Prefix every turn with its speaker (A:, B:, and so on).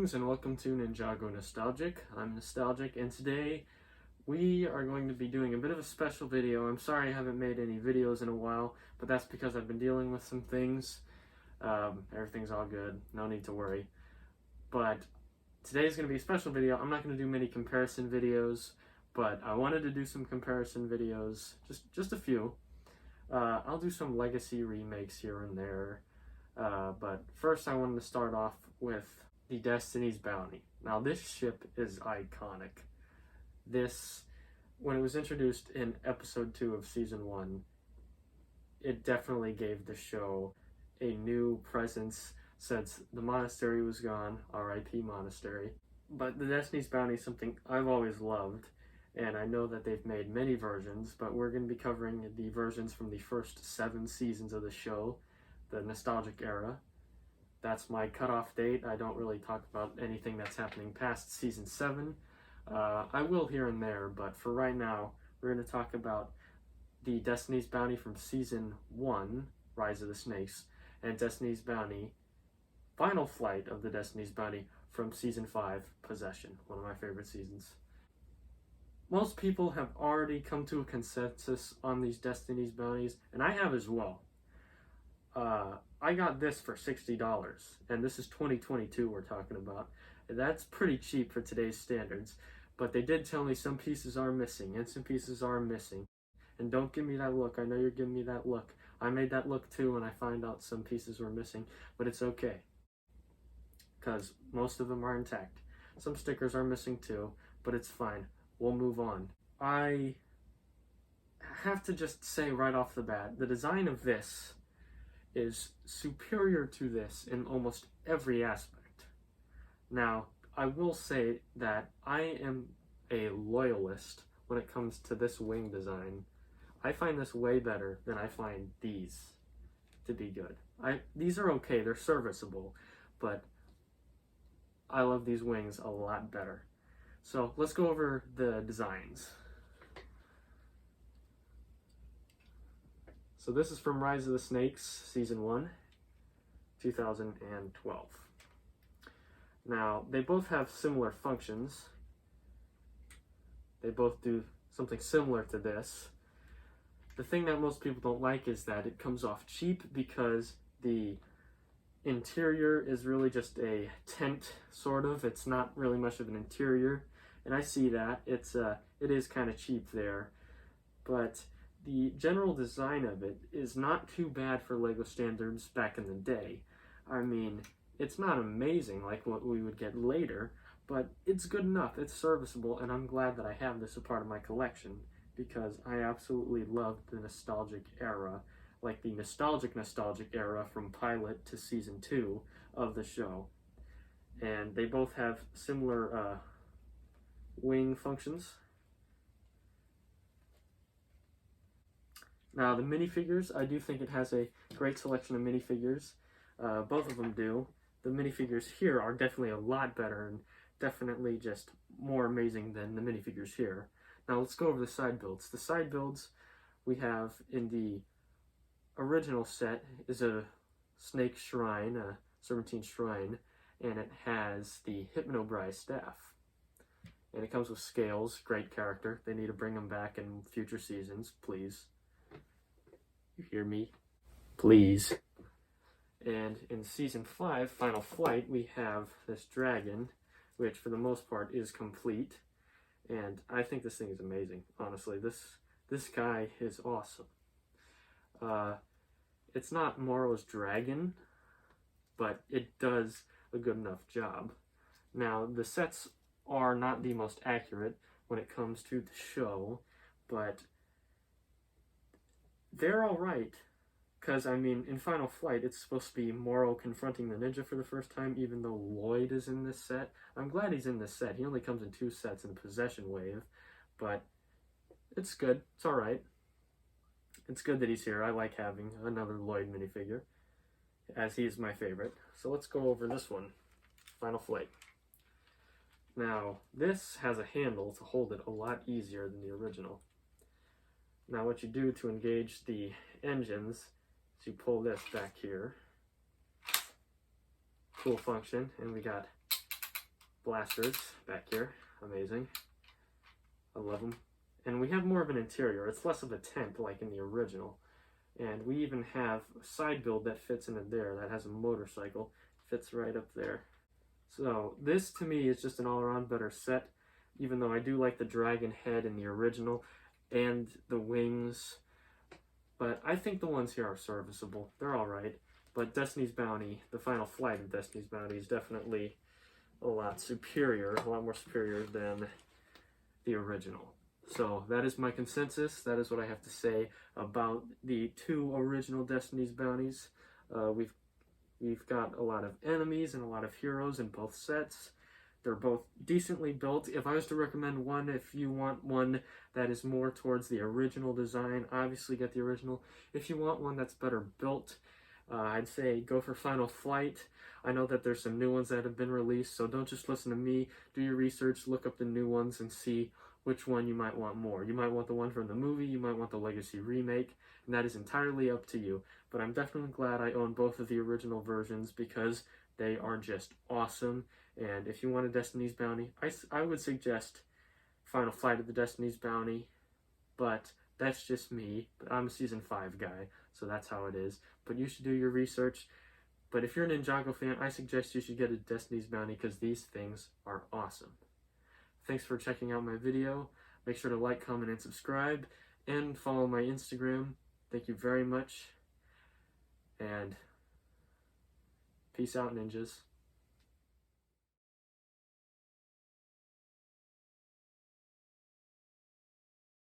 A: Greetings and welcome to Ninjago Nostalgic. I'm Nostalgic, and today we are going to be doing a bit of a special video. I'm sorry I haven't made any videos in a while, but that's because I've been dealing with some things. Everything's all good, no need to worry. But today's going to be a special video. I'm not going to do many comparison videos, but I wanted to do some comparison videos, just a few. I'll do some legacy remakes here and there. But first I wanted to start off with the Destiny's Bounty. Now this ship is iconic. This, when it was introduced in episode 2 of season 1, it definitely gave the show a new presence since the monastery was gone, R.I.P. monastery. But the Destiny's Bounty is something I've always loved, and I know that they've made many versions, but we're going to be covering the versions from the first 7 seasons of the show, the nostalgic era. That's my cutoff date. I don't really talk about anything that's happening past season 7. I will here and there, but for right now, we're going to talk about the Destiny's Bounty from season 1, Rise of the Snakes, and Destiny's Bounty, Final Flight of the Destiny's Bounty from season 5, Possession, one of my favorite seasons. Most people have already come to a consensus on these Destiny's Bounties, and I have as well. I got this for $60, and this is 2022 we're talking about. That's pretty cheap for today's standards, but they did tell me some pieces are missing, and some pieces are missing. And don't give me that look. I know you're giving me that look. I made that look too when I find out some pieces were missing, but it's okay, because most of them are intact. Some stickers are missing too, but it's fine. We'll move on. I have to just say right off the bat, the design of this is superior to this in almost every aspect. Now, I will say that I am a loyalist when it comes to this wing design. I find this way better than I find these to be good. These are okay, they're serviceable, but I love these wings a lot better. So let's go over the designs. So this is from Rise of the Snakes, Season 1, 2012. Now, they both have similar functions. They both do something similar to this. The thing that most people don't like is that it comes off cheap because the interior is really just a tent, sort of. It's not really much of an interior, and I see that. It is kind of cheap there, but the general design of it is not too bad for LEGO standards back in the day. I mean, it's not amazing like what we would get later, but it's good enough, it's serviceable, and I'm glad that I have this a part of my collection because I absolutely love the nostalgic era, like the nostalgic era from pilot to season 2 of the show. And they both have similar wing functions. Now, the minifigures, I do think it has a great selection of minifigures. Both of them do. The minifigures here are definitely a lot better and definitely just more amazing than the minifigures here. Now, let's go over the side builds. The side builds we have in the original set is a snake shrine, a serpentine shrine, and it has the Hypnobrai staff. And it comes with scales, great character. They need to bring them back in future seasons, please. You hear me? Please. And in season 5, Final Flight, we have this dragon, which for the most part is complete. And I think this thing is amazing, honestly. This guy is awesome. It's not Moro's dragon, but it does a good enough job. Now, the sets are not the most accurate when it comes to the show, but they're alright, because, I mean, in Final Flight, it's supposed to be Moro confronting the ninja for the first time, even though Lloyd is in this set. I'm glad he's in this set. He only comes in 2 sets in the Possession wave, but it's good. It's alright. It's good that he's here. I like having another Lloyd minifigure, as he is my favorite. So let's go over this one, Final Flight. Now, this has a handle to hold it a lot easier than the original. Now what you do to engage the engines is you pull this back here. Cool function, and we got blasters back here. Amazing. I love them. And we have more of an interior. It's less of a tent like in the original. And we even have a side build that fits into there that has a motorcycle. Fits right up there. So this to me is just an all-around better set, even though I do like the dragon head in the original and the wings. But I think the ones here are serviceable. They're alright. But Destiny's Bounty, the final flight of Destiny's Bounty, is definitely a lot superior, a lot more superior than the original. So that is my consensus. That is what I have to say about the two original Destiny's Bounties. We've got a lot of enemies and a lot of heroes in both sets. They're both decently built. If I was to recommend one, if you want one that is more towards the original design, obviously get the original. If you want one that's better built, I'd say go for Final Flight. I know that there's some new ones that have been released, so don't just listen to me. Do your research, look up the new ones, and see which one you might want more. You might want the one from the movie, you might want the Legacy remake, and that is entirely up to you. But I'm definitely glad I own both of the original versions because they are just awesome. And if you want a Destiny's Bounty, I would suggest Final Flight of the Destiny's Bounty, but that's just me. But I'm a Season 5 guy, so that's how it is. But you should do your research. But if you're a Ninjago fan, I suggest you should get a Destiny's Bounty because these things are awesome. Thanks for checking out my video. Make sure to like, comment, and subscribe. And follow my Instagram. Thank you very much. And peace out, ninjas.